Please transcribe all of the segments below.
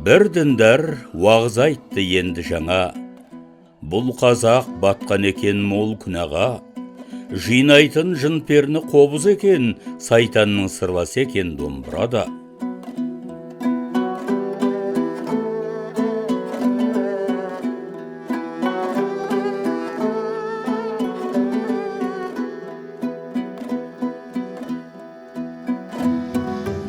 Бір діндар уағыз айтты енді жаңа, бұл қазақ батқан екен мол күнәға, жинайтын жын-періні қобыз екен, сайтанның сырласы екен домбырада.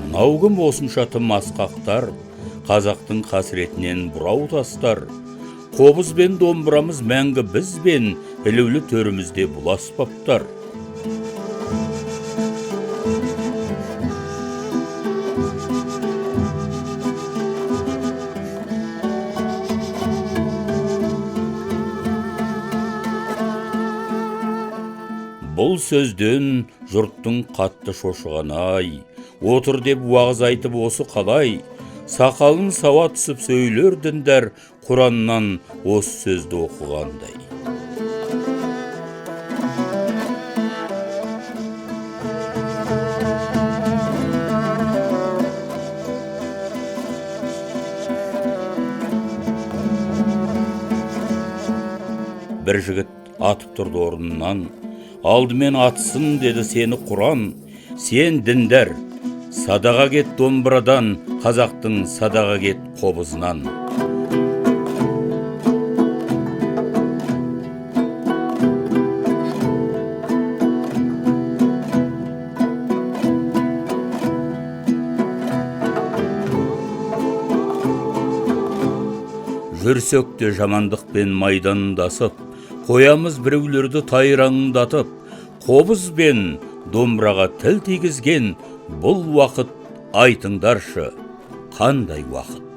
Мынау кім осынша тым асқақтар, қазақтың қасіретінен бұрау тастар. Қобыз бен домбырамыз мәңгі бізбен, ілулі төрімізде бұл аспаптар. Бұл сөзден жұрттың қатты шошыған-ай, отыр деп уағыз айтып осы қалай, сақалын сауа түсіп сөйлер діндар, Құраннан осы сөзді оқығандай. Бір жігіт атып тұрды орнынан, алдымен атсын деді сені Құран, сен діндар, садаға кет домбырадан, қазақтың садаға кет қобызынан. Жүрсек те жамандықпен майдандасып, қоямыз біреулерді тайраңдатып, қобыз бен домбыраға тіл тигізген бұл уақыт айтыңдаршы, қандай уақыт?